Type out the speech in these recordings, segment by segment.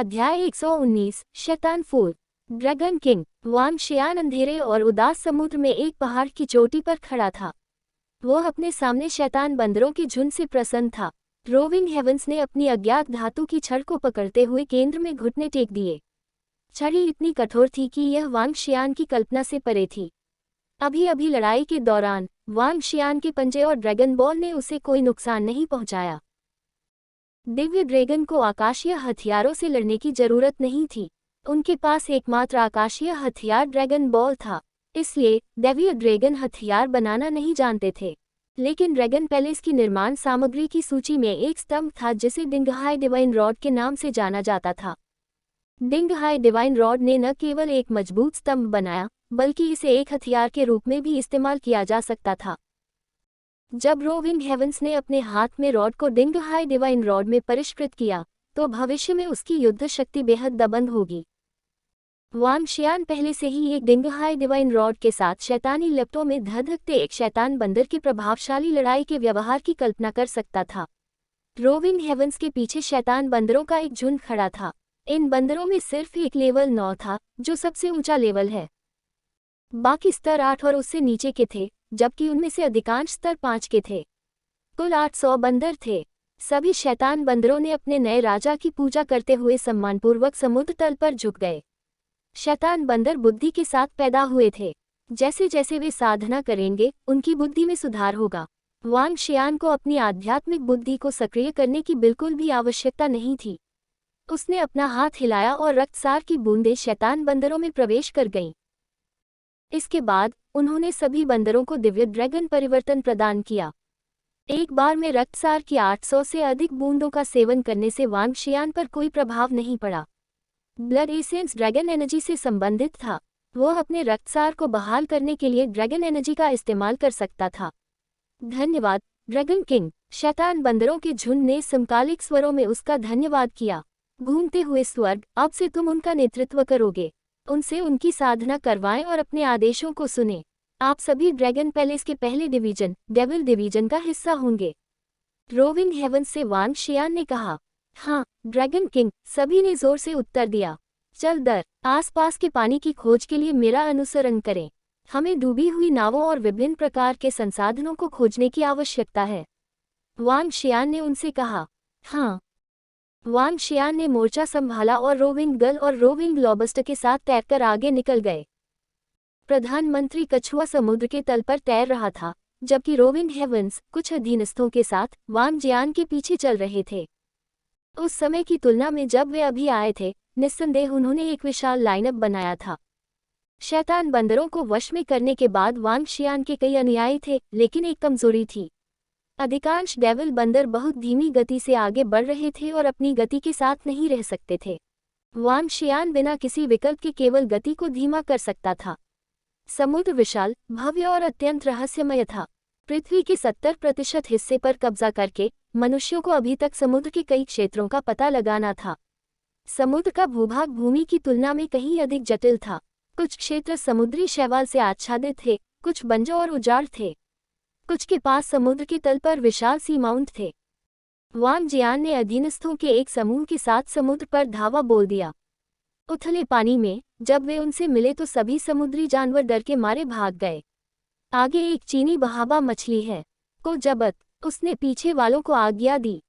अध्याय 119 शैतान फूल। Dragon king. वांग शियान अंधेरे और उदास समुद्र में एक पहाड़ की चोटी पर खड़ा था। वो अपने सामने शैतान बंदरों के झुंड से प्रसन्न था। रोविंग हेवंस ने अपनी अज्ञात धातु की छड़ को पकड़ते हुए केंद्र में घुटने टेक दिए। छड़ी इतनी कठोर थी कि यह वांग शियान की कल्पना से परे थी। अभी अभी लड़ाई के दौरान वांग शियान के पंजे और ड्रैगन बॉल ने उसे कोई नुकसान नहीं पहुंचाया। दिव्य ड्रैगन को आकाशीय हथियारों से लड़ने की जरूरत नहीं थी। उनके पास एकमात्र आकाशीय हथियार ड्रैगन बॉल था। इसलिए दिव्य ड्रैगन हथियार बनाना नहीं जानते थे। लेकिन ड्रैगन पैलेस की निर्माण सामग्री की सूची में एक स्तंभ था जिसे डिंगहाई डिवाइन रॉड के नाम से जाना जाता था। डिंगहाई डिवाइन रॉड ने न केवल एक मजबूत स्तंभ बनाया, बल्कि इसे एक हथियार के रूप में भी इस्तेमाल किया जा सकता था। जब रोविंग हेवंस ने अपने हाथ में रॉड को डिंगहाई डिवाइन रॉड में परिष्कृत किया, तो भविष्य में उसकी युद्ध शक्ति बेहद दबंग होगी। वांग शियान पहले से ही एक डिंगहाई डिवाइन रॉड के साथ शैतानी लिप्टों में धधकते एक शैतान बंदर के प्रभावशाली लड़ाई के व्यवहार की कल्पना कर सकता था। रोविंग हेवंस के पीछे शैतान बंदरों का एक झुंड खड़ा था। इन बंदरों में सिर्फ एक लेवल 9 था, जो सबसे ऊंचा लेवल है। बाकी स्तर 8 और उससे नीचे के थे, जबकि उनमें से अधिकांश स्तर 5 के थे। कुल 800 बंदर थे। सभी शैतान बंदरों ने अपने नए राजा की पूजा करते हुए सम्मानपूर्वक समुद्र तल पर झुक गए। शैतान बंदर बुद्धि के साथ पैदा हुए थे। जैसे जैसे वे साधना करेंगे, उनकी बुद्धि में सुधार होगा। वांग शियान को अपनी आध्यात्मिक बुद्धि को सक्रिय करने की बिल्कुल भी आवश्यकता नहीं थी। उसने अपना हाथ हिलाया और रक्तसार की बूंदें शैतान बंदरों में प्रवेश कर गईं। इसके बाद उन्होंने सभी बंदरों को दिव्य ड्रैगन परिवर्तन प्रदान किया। एक बार में रक्तसार की 800 से अधिक बूंदों का सेवन करने से वांग शियान पर कोई प्रभाव नहीं पड़ा। ब्लड एसेंस ड्रैगन एनर्जी से संबंधित था। वह अपने रक्तसार को बहाल करने के लिए ड्रैगन एनर्जी का इस्तेमाल कर सकता था। धन्यवाद ड्रैगन किंग। शैतान बंदरों के झुंड ने समकालिक स्वरों में उसका धन्यवाद किया। घूमते हुए स्वर्ग, अब से तुम उनका नेतृत्व करोगे। उनसे उनकी साधना करवाएं और अपने आदेशों को सुने। आप सभी ड्रैगन पैलेस के पहले डिवीजन, डेविल डिवीजन का हिस्सा होंगे। रोविंग हेवंस से वांग शियान ने कहा। हाँ ड्रैगन किंग, सभी ने जोर से उत्तर दिया। चल आसपास के पानी की खोज के लिए मेरा अनुसरण करें। हमें डूबी हुई नावों और विभिन्न प्रकार के संसाधनों को खोजने की आवश्यकता है। वांग शियान ने उनसे कहा। हाँ। वांग शियान ने मोर्चा संभाला और रोविंग गल और रोविंग लॉबस्टर के साथ तैरकर आगे निकल गए। प्रधानमंत्री कछुआ समुद्र के तल पर तैर रहा था, जबकि रोविंग हेवंस कुछ अधीनस्थों के साथ वांग जियान के पीछे चल रहे थे। उस समय की तुलना में जब वे अभी आए थे, निस्संदेह उन्होंने एक विशाल लाइनअप बनाया था। शैतान बंदरों को वश में करने के बाद वांग शियान के कई अनुयायी थे, लेकिन एक कमजोरी थी। अधिकांश डेविल बंदर बहुत धीमी गति से आगे बढ़ रहे थे और अपनी गति के साथ नहीं रह सकते थे। वांग शियान बिना किसी विकल्प के केवल गति को धीमा कर सकता था। समुद्र विशाल, भव्य और अत्यंत रहस्यमय था। पृथ्वी के 70% हिस्से पर कब्जा करके मनुष्यों को अभी तक समुद्र के कई क्षेत्रों का पता लगाना था। समुद्र का भूभाग भूमि की तुलना में कहीं अधिक जटिल था। कुछ क्षेत्र समुद्री शैवाल से आच्छादित थे, कुछ बंजर और उजाड़ थे। कुछ के पास समुद्र के तल पर विशाल सी माउंट थे। वांग जियान ने अधीनस्थों के एक समूह के साथ समुद्र पर धावा बोल दिया। उथले पानी में जब वे उनसे मिले तो सभी समुद्री जानवर डर के मारे भाग गए। आगे एक चीनी बहावा मछली है को जबत, उसने पीछे वालों को आज्ञा दी।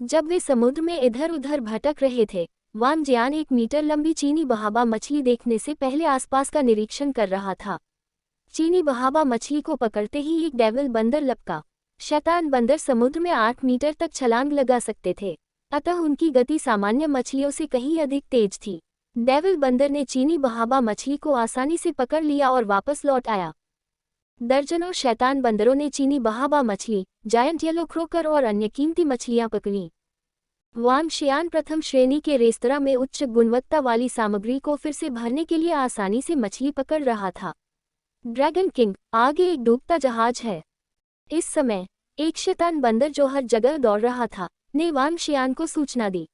जब वे समुद्र में इधर उधर भटक रहे थे, वांग जियान 1 मीटर लंबी चीनी बहावा मछली देखने से पहले आसपास का निरीक्षण कर रहा था। चीनी बहावा मछली को पकड़ते ही एक डेविल बंदर लपका। शैतान बंदर समुद्र में 8 मीटर तक छलांग लगा सकते थे, अतः उनकी गति सामान्य मछलियों से कहीं अधिक तेज थी। डेविल बंदर ने चीनी बहावा मछली को आसानी से पकड़ लिया और वापस लौट आया। दर्जनों शैतान बंदरों ने चीनी बहावा मछली, जायंट येलो क्रोकर और अन्य कीमती मछलियां पकड़ी। वांग शियान प्रथम श्रेणी के रेस्तरां में उच्च गुणवत्ता वाली सामग्री को फिर से भरने के लिए आसानी से मछली पकड़ रहा था। ड्रैगन किंग, आगे एक डूबता जहाज है। इस समय एक शैतान बंदर जो हर जगह दौड़ रहा था, ने वांग शियान को सूचना दी।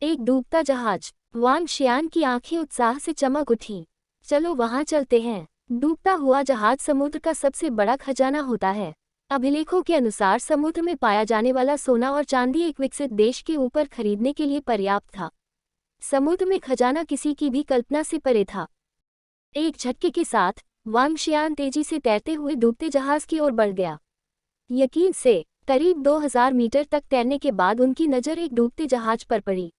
एक डूबता जहाज। वांग शियान की आंखें उत्साह से चमक उठीं। चलो वहां चलते हैं। डूबता हुआ जहाज समुद्र का सबसे बड़ा खजाना होता है। अभिलेखों के अनुसार समुद्र में पाया जाने वाला सोना और चांदी एक विकसित देश के ऊपर खरीदने के लिए पर्याप्त था। समुद्र में खजाना किसी की भी कल्पना से परे था। एक झटके के साथ वांग शियान तेजी से तैरते हुए डूबते जहाज की ओर बढ़ गया। यकीन से करीब 2000 मीटर तक तैरने के बाद उनकी नज़र एक डूबते जहाज पर पड़ी।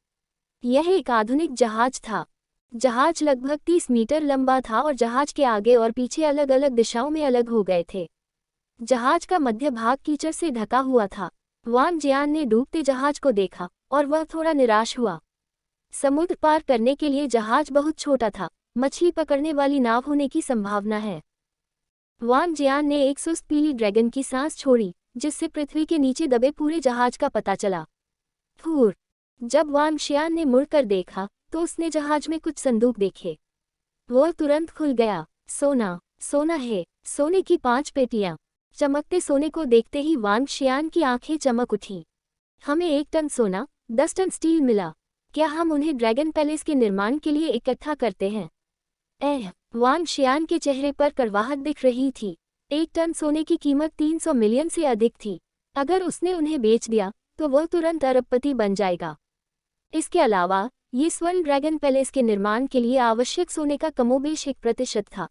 यह एक आधुनिक जहाज था। जहाज लगभग 30 मीटर लंबा था और जहाज के आगे और पीछे अलग अलग दिशाओं में अलग हो गए थे। जहाज का मध्य भाग कीचड़ से ढका हुआ था। वांग जियान ने डूबते जहाज को देखा और वह थोड़ा निराश हुआ। समुद्र पार करने के लिए जहाज बहुत छोटा था। मछली पकड़ने वाली नाव होने की संभावना है। वांग जियान ने एक सुस्त पीली ड्रैगन की सांस छोड़ी, जिससे पृथ्वी के नीचे दबे पूरे जहाज का पता चला। फूर। जब वांग शियान ने मुड़कर देखा तो उसने जहाज में कुछ संदूक देखे। वह तुरंत खुल गया। सोना, सोना है, सोने की 5 पेटियां। चमकते सोने को देखते ही वांग शियान की आंखें चमक उठीं। हमें 1 टन सोना, 10 टन स्टील मिला। क्या हम उन्हें ड्रैगन पैलेस के निर्माण के लिए इकट्ठा करते हैं? वांग शियान के चेहरे पर कड़वाहट दिख रही थी। 1 टन सोने की कीमत 300 मिलियन से अधिक थी। अगर उसने उन्हें बेच दिया तो वह तुरंत अरबपति बन जाएगा। इसके अलावा ये स्वर्ण ड्रैगन पैलेस के निर्माण के लिए आवश्यक सोने का कमोबेश 1% था।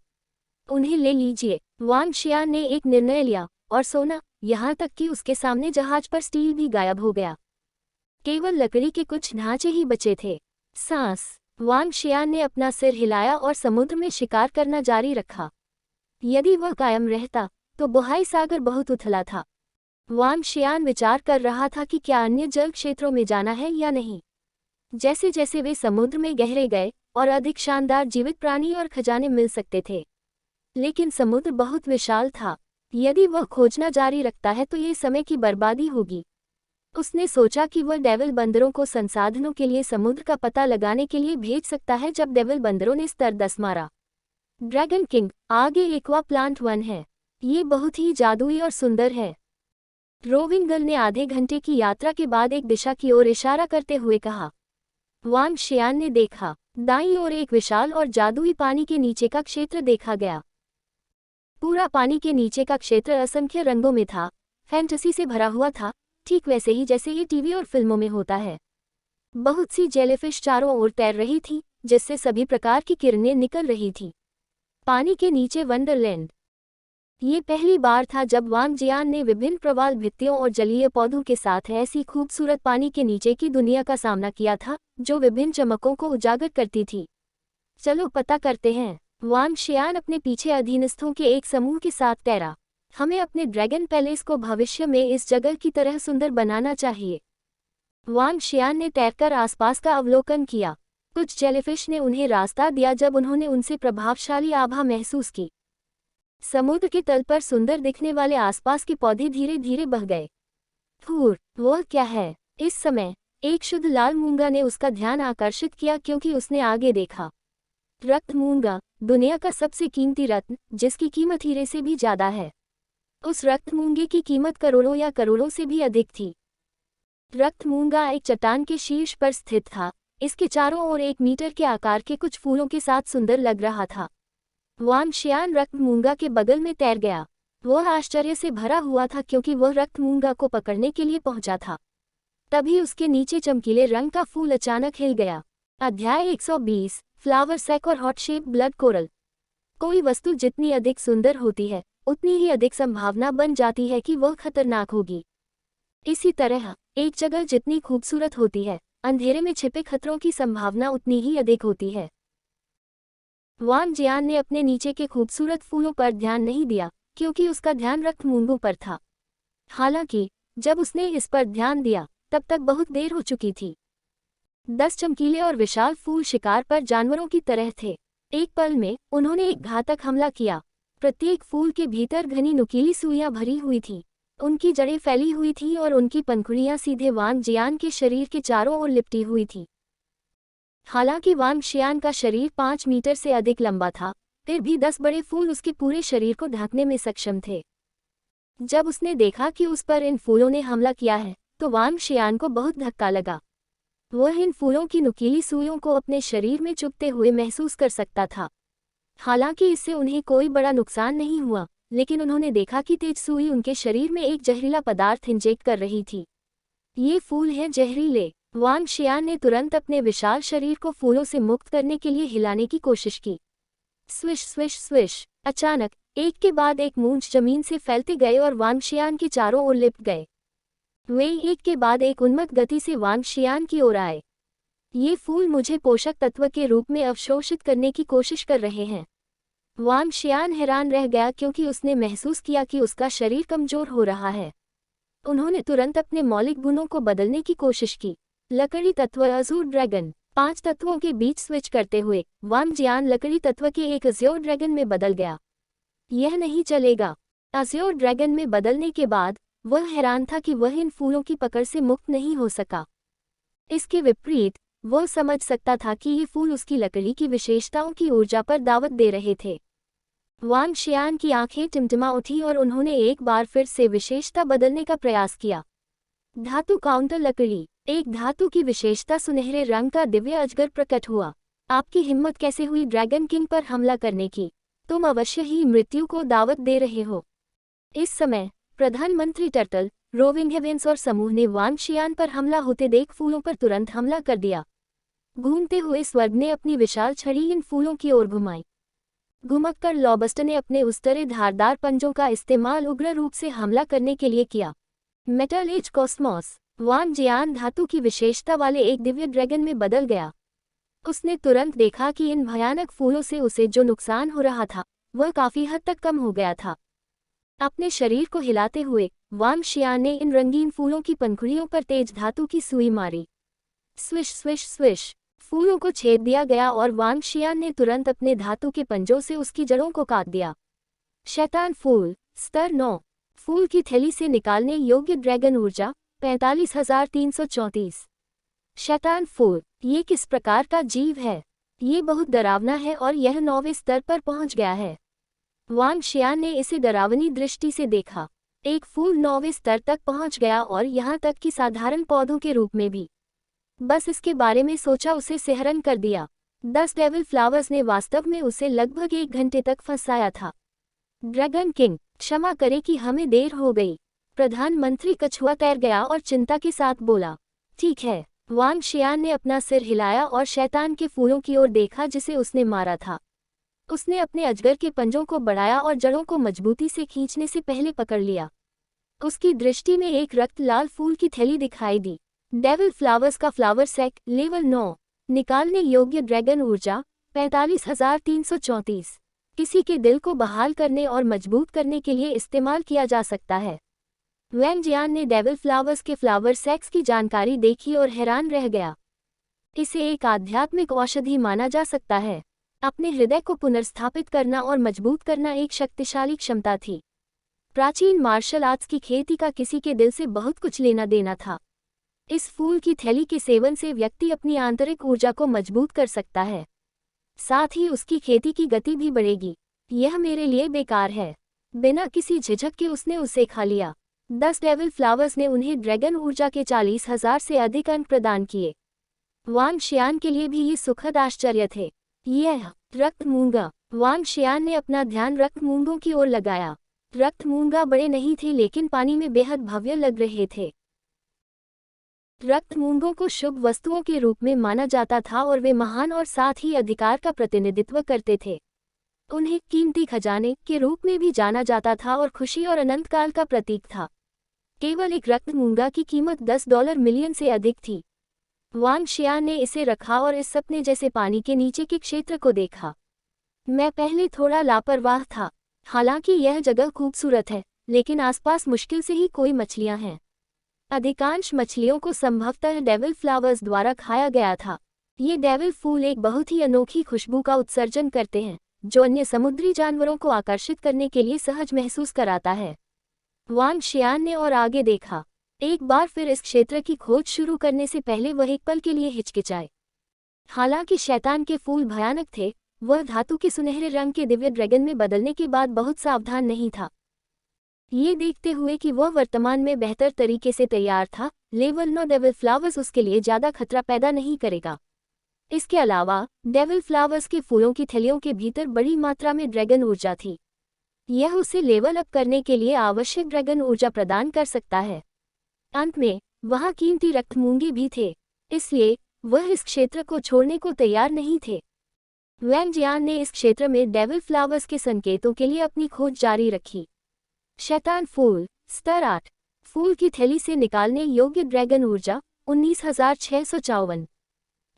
उन्हें ले लीजिए। वांग शियान ने एक निर्णय लिया और सोना, यहाँ तक कि उसके सामने जहाज पर स्टील भी गायब हो गया। केवल लकड़ी के कुछ ढांचे ही बचे थे। सांस। वांग शियान ने अपना सिर हिलाया और समुद्र में शिकार करना जारी रखा। यदि वह कायम रहता तो बोहाई सागर बहुत उथला था। वांग शियान विचार कर रहा था कि क्या अन्य जल क्षेत्रों में जाना है या नहीं। जैसे जैसे वे समुद्र में गहरे गए और अधिक शानदार जीवित प्राणी और खजाने मिल सकते थे, लेकिन समुद्र बहुत विशाल था। यदि वह खोजना जारी रखता है तो ये समय की बर्बादी होगी। उसने सोचा कि वह डेविल बंदरों को संसाधनों के लिए समुद्र का पता लगाने के लिए भेज सकता है। जब डेविल बंदरों ने स्तर 10 मारा। ड्रैगन किंग, आगे एक्वा प्लांट 1 है। ये बहुत ही जादुई और सुंदर है। रोविंग गर्ल ने आधे घंटे की यात्रा के बाद एक दिशा की ओर इशारा करते हुए कहा। वांग शियान ने देखा। दाईं ओर एक विशाल और जादुई पानी के नीचे का क्षेत्र देखा गया। पूरा पानी के नीचे का क्षेत्र असंख्य रंगों में था, फैंटेसी से भरा हुआ था, ठीक वैसे ही जैसे ये टीवी और फिल्मों में होता है। बहुत सी जेलीफिश चारों ओर तैर रही थी, जिससे सभी प्रकार की किरणें निकल रही थी। पानी के नीचे वंडरलैंड। ये पहली बार था जब वांग जियान ने विभिन्न प्रवाल भित्तियों और जलीय पौधों के साथ ऐसी खूबसूरत पानी के नीचे की दुनिया का सामना किया था, जो विभिन्न चमकों को उजागर करती थी। चलो पता करते हैं। वांग शियान अपने पीछे अधीनस्थों के एक समूह के साथ तैरा। हमें अपने ड्रैगन पैलेस को भविष्य में इस जगह की तरह सुंदर बनाना चाहिए। वांग शियान ने तैरकर आसपास का अवलोकन किया। कुछ जेलीफिश ने उन्हें रास्ता दिया जब उन्होंने उनसे प्रभावशाली आभा महसूस की। समुद्र के तल पर सुंदर दिखने वाले आसपास के पौधे धीरे धीरे बह गए। फूर, वह क्या है? इस समय एक शुद्ध लाल मूंगा ने उसका ध्यान आकर्षित किया क्योंकि उसने आगे देखा। रक्त मूंगा, दुनिया का सबसे कीमती रत्न, जिसकी कीमत हीरे से भी ज्यादा है। उस रक्त मूंगे की कीमत करोड़ों या करोड़ों से भी अधिक थी। रक्त मूंगा एक चट्टान के शीर्ष पर स्थित था। इसके चारों ओर 1 मीटर के आकार के कुछ फूलों के साथ सुंदर लग रहा था। वांग शियान रक्त मूंगा के बगल में तैर गया। वह आश्चर्य से भरा हुआ था क्योंकि वह रक्त मूंगा को पकड़ने के लिए पहुंचा था। तभी उसके नीचे चमकीले रंग का फूल अचानक हिल गया। अध्याय 120, फ्लावर सैक और हॉट शेप ब्लड कोरल। कोई वस्तु जितनी अधिक सुंदर होती है, उतनी ही अधिक संभावना बन जाती है कि वह खतरनाक होगी। इसी तरह एक जगह जितनी खूबसूरत होती है, अंधेरे में छिपे खतरों की संभावना उतनी ही अधिक होती है। वांग जियान ने अपने नीचे के खूबसूरत फूलों पर ध्यान नहीं दिया क्योंकि उसका ध्यान रक्त मूंगों पर था। हालांकि जब उसने इस पर ध्यान दिया तब तक बहुत देर हो चुकी थी। 10 चमकीले और विशाल फूल शिकार पर जानवरों की तरह थे। एक पल में उन्होंने एक घातक हमला किया। प्रत्येक फूल के भीतर घनी नुकीली सुइयां भरी हुई थीं। उनकी जड़ें फैली हुई थीं और उनकी पंखुड़ियां सीधे वांग जियान के शरीर के चारों ओर लिपटी हुई थीं। हालांकि वांग शियान का शरीर 5 मीटर से अधिक लंबा था, फिर भी 10 बड़े फूल उसके पूरे शरीर को ढकने में सक्षम थे। जब उसने देखा कि उस पर इन फूलों ने हमला किया है, तो वांग शियान को बहुत धक्का लगा। वह इन फूलों की नुकीली सुइयों को अपने शरीर में चुभते हुए महसूस कर सकता था। हालांकि इससे उन्हें कोई बड़ा नुकसान नहीं हुआ, लेकिन उन्होंने देखा कि तेज सुई उनके शरीर में एक जहरीला पदार्थ इंजेक्ट कर रही थी। ये फूल हैं जहरीले। वांग शियान ने तुरंत अपने विशाल शरीर को फूलों से मुक्त करने के लिए हिलाने की कोशिश की। Swish swish swish. अचानक एक के बाद एक मूंछ जमीन से फैलते गए और वांग शियान के चारों ओर लिपट गए। वे एक के बाद एक उन्मत्त गति से वांग शियान की ओर आए। ये फूल मुझे पोषक तत्व के रूप में अवशोषित करने की कोशिश कर रहे हैं। वांग शियान हैरान रह गया क्योंकि उसने महसूस किया कि उसका शरीर कमजोर हो रहा है। उन्होंने तुरंत अपने मौलिक गुणों को बदलने की कोशिश की। लकड़ी तत्व अज़ूर ड्रैगन। 5 तत्वों के बीच स्विच करते हुए वांग जियान लकड़ी तत्व के एक अज़्योर ड्रैगन में बदल गया। यह नहीं चलेगा। अज़्योर ड्रैगन में बदलने के बाद वह हैरान था कि वह इन फूलों की पकड़ से मुक्त नहीं हो सका। इसके विपरीत वह समझ सकता था कि ये फूल उसकी लकड़ी की विशेषताओं की ऊर्जा पर दावत दे रहे थे। वांग शियान की आंखें टिमटिमा उठी और उन्होंने एक बार फिर से विशेषता बदलने का प्रयास किया। धातु काउंटर लकड़ी। एक धातु की विशेषता सुनहरे रंग का दिव्य अजगर प्रकट हुआ। आपकी हिम्मत कैसे हुई ड्रैगन किंग पर हमला करने की? तुम अवश्य ही मृत्यु को दावत दे रहे हो। इस समय प्रधानमंत्री टर्टल, रोविंग हेवेंस और समूह ने वांग शियान पर हमला होते देख फूलों पर तुरंत हमला कर दिया। घूमते हुए स्वर्ग ने अपनी विशाल छड़ी इन फूलों की ओर घुमाई। घुमक्कर लॉबस्टर ने अपने उस्तरे धारदार पंजों का इस्तेमाल उग्र रूप से हमला करने के लिए किया। Metal as cosmos. Wang Jian धातु की विशेषता वाले एक दिव्य ड्रैगन में बदल गया। उसने तुरंत देखा कि इन भयानक फूलों से उसे जो नुकसान हो रहा था वह काफी हद तक कम हो गया था। अपने शरीर को हिलाते हुए वांग शियान ने इन रंगीन फूलों की पंखुड़ियों पर तेज धातु की सुई मारी। Swish swish swish. फूलों को छेद दिया गया और वांग शियान ने तुरंत अपने धातु के पंजों से उसकी जड़ों को काट दिया। शैतान फूल। स्तर 9। फूल की थैली से निकालने योग्य ड्रैगन ऊर्जा 45,334। शैतान फूल। ये किस प्रकार का जीव है? ये बहुत डरावना है और यह 9वें स्तर पर पहुंच गया है। वांग शियान ने इसे डरावनी दृष्टि से देखा। एक फूल 9वें स्तर तक पहुंच गया और यहाँ तक कि साधारण पौधों के रूप में भी। बस इसके बारे में सोचा उसे सिहरन कर दिया। 10 डेविल फ्लावर्स ने वास्तव में उसे लगभग 1 घंटे तक फंसाया था। ड्रैगन किंग, क्षमा करें कि हमें देर हो गई। प्रधानमंत्री कछुआ तैर गया और चिंता के साथ बोला। ठीक है। वांग शियान ने अपना सिर हिलाया और शैतान के फूलों की ओर देखा जिसे उसने मारा था। उसने अपने अजगर के पंजों को बढ़ाया और जड़ों को मजबूती से खींचने से पहले पकड़ लिया। उसकी दृष्टि में एक रक्त लाल फूल की थैली दिखाई दी। डेविल फ्लावर्स का फ्लावर सेक, लेवल 9। निकालने योग्य ड्रैगन ऊर्जा 45,334। किसी के दिल को बहाल करने और मजबूत करने के लिए इस्तेमाल किया जा सकता है। वांग जियान ने डेविल फ्लावर्स के फ्लावर सेक्स की जानकारी देखी और हैरान रह गया। इसे एक आध्यात्मिक औषधि माना जा सकता है। अपने हृदय को पुनर्स्थापित करना और मजबूत करना एक शक्तिशाली क्षमता थी। प्राचीन मार्शल आर्ट्स की खेती का किसी के दिल से बहुत कुछ लेना देना था। इस फूल की थैली के सेवन से व्यक्ति अपनी आंतरिक ऊर्जा को मजबूत कर सकता है। साथ ही उसकी खेती की गति भी बढ़ेगी। यह मेरे लिए बेकार है। बिना किसी झिझक के उसने उसे खा लिया। 10 डेविल फ्लावर्स ने उन्हें ड्रैगन ऊर्जा के 40,000 से अधिक अंक प्रदान किए। वांग शियान के लिए भी ये सुखद आश्चर्य थे। यह रक्त मूंगा। वांग शियान ने अपना ध्यान रक्त मूंगों की ओर लगाया। रक्त मूंगा बड़े नहीं थे लेकिन पानी में बेहद भव्य लग रहे थे। रक्त मूंगों को शुभ वस्तुओं के रूप में माना जाता था और वे महान और साथ ही अधिकार का प्रतिनिधित्व करते थे। उन्हें कीमती खजाने के रूप में भी जाना जाता था और खुशी और अनंत काल का प्रतीक था। केवल एक रक्त मूंगा की कीमत $10 मिलियन से अधिक थी। वांग शियान ने इसे रखा और इस सपने जैसे पानी के नीचे के क्षेत्र को देखा। मैं पहले थोड़ा लापरवाह था। हालांकि यह जगह खूबसूरत है, लेकिन आसपास मुश्किल से ही कोई मछलियां हैं। अधिकांश मछलियों को संभवतः डेविल फ्लावर्स द्वारा खाया गया था। ये डेविल फूल एक बहुत ही अनोखी खुशबू का उत्सर्जन करते हैं, जो अन्य समुद्री जानवरों को आकर्षित करने के लिए सहज महसूस कराता है। वांग शियान ने और आगे देखा। एक बार फिर इस क्षेत्र की खोज शुरू करने से पहले वह एक पल के लिए हिचकिचाए। हालांकि शैतान के फूल भयानक थे, वह धातु के सुनहरे रंग के दिव्य ड्रैगन में बदलने के बाद बहुत सावधान नहीं था। ये देखते हुए कि वह वर्तमान में बेहतर तरीके से तैयार था, लेवल 9 डेविल फ्लावर्स उसके लिए ज़्यादा खतरा पैदा नहीं करेगा। इसके अलावा डेविल फ्लावर्स के फूलों की थैलियों के भीतर बड़ी मात्रा में ड्रैगन ऊर्जा थी। यह उसे लेवल अप करने के लिए आवश्यक ड्रैगन ऊर्जा प्रदान कर सकता है। अंत में वहाँ कीमती रक्तमूंगे भी थे, इसलिए वह इस क्षेत्र को छोड़ने को तैयार नहीं थे। वैंग जियान ने इस क्षेत्र में डेविल फ्लावर्स के संकेतों के लिए अपनी खोज जारी रखी। शैतान फूल स्तर 8। फूल की थैली से निकालने योग्य ड्रैगन ऊर्जा 19,654।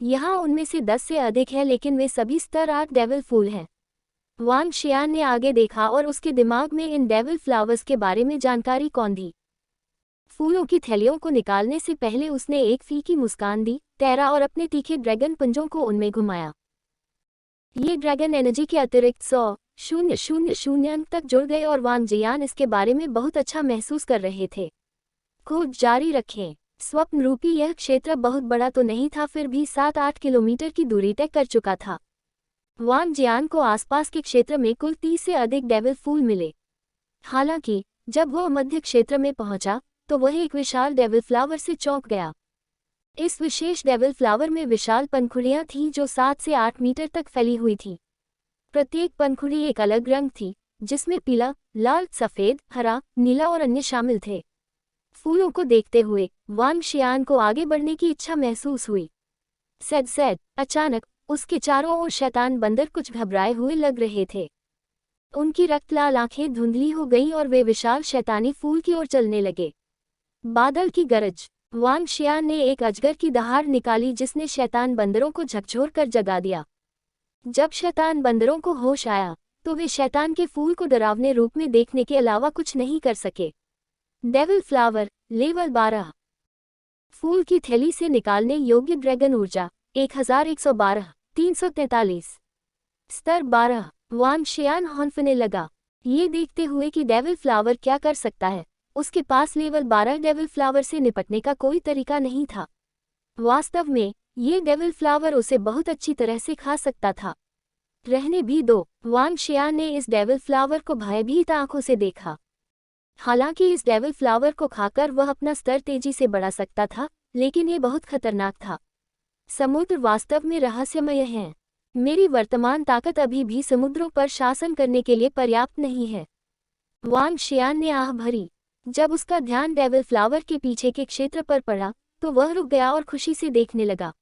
यहाँ उनमें से 10 से अधिक है, लेकिन वे सभी स्तर 8 डेविल फूल हैं। वांग शियान ने आगे देखा और उसके दिमाग में इन डेविल फ्लावर्स के बारे में जानकारी कौंधी। फूलों की थैलियों को निकालने से पहले उसने एक फीकी मुस्कान दी, तैरा और अपने तीखे ड्रैगन पंजों को उनमें घुमाया। ये ड्रैगन एनर्जी के अतिरिक्त 100,000 अंक तक जुड़ गए और वांग जियान इसके बारे में बहुत अच्छा महसूस कर रहे थे। खोज जारी रखें। स्वप्न रूपी यह क्षेत्र बहुत बड़ा तो नहीं था, फिर भी 7-8 किलोमीटर की दूरी तय कर चुका था। वांग जियान को आसपास के क्षेत्र में कुल 30 से अधिक डेविल फूल मिले। हालांकि जब वह मध्य क्षेत्र में पहुंचा तो वह एक विशाल डेविल फ्लावर से चौंक गया। इस विशेष डेविल फ्लावर में विशाल पंखुड़ियां थीं जो 7 से 8 मीटर तक फैली हुई थीं। प्रत्येक पंखुड़ी एक अलग रंग थी, जिसमें पीला, लाल, सफेद, हरा, नीला और अन्य शामिल थे। फूलों को देखते हुए वांग शियान को आगे बढ़ने की इच्छा महसूस हुई। सैद अचानक उसके चारों ओर शैतान बंदर कुछ घबराए हुए लग रहे थे। उनकी रक्तलाल आंखें धुंधली हो गईं और वे विशाल शैतानी फूल की ओर चलने लगे। बादल की गरज। वांग शियान ने एक अजगर की दहाड़ निकाली जिसने शैतान बंदरों को झकझोर कर जगा दिया। जब शैतान बंदरों को होश आया तो वे शैतान के फूल को डरावने रूप में देखने के अलावा कुछ नहीं कर सके। Devil flower level 12। फूल की थैली से निकालने योग्य ड्रैगन ऊर्जा 1112 343। स्तर 12। वांग शियान हौंफने लगा, ये देखते हुए कि डेविल फ्लावर क्या कर सकता है। उसके पास लेवल 12 डेविल फ्लावर से निपटने का कोई तरीका नहीं था। वास्तव में ये डेविल फ्लावर उसे बहुत अच्छी तरह से खा सकता था। रहने भी दो। वांग शियान ने इस डेविल फ्लावर को भयभीत आंखों से देखा। हालांकि इस डेविल फ्लावर को खाकर वह अपना स्तर तेजी से बढ़ा सकता था, लेकिन ये बहुत खतरनाक था। समुद्र वास्तव में रहस्यमय है। मेरी वर्तमान ताकत अभी भी समुद्रों पर शासन करने के लिए पर्याप्त नहीं है। वांग शियान ने आह भरी। जब उसका ध्यान डेविल फ्लावर के पीछे के क्षेत्र पर पड़ा तो वह रुक गया और खुशी से देखने लगा।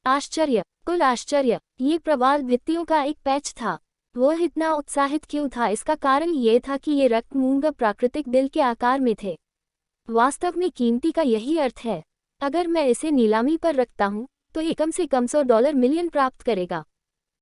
आश्चर्य, कुल आश्चर्य, ये प्रवाल भित्तियों का एक पैच था। वह इतना उत्साहित क्यों था? इसका कारण ये था कि ये रक्तमूंग प्राकृतिक दिल के आकार में थे। वास्तव में कीमती का यही अर्थ है। अगर मैं इसे नीलामी पर रखता हूँ तो ये कम से कम $100 मिलियन प्राप्त करेगा।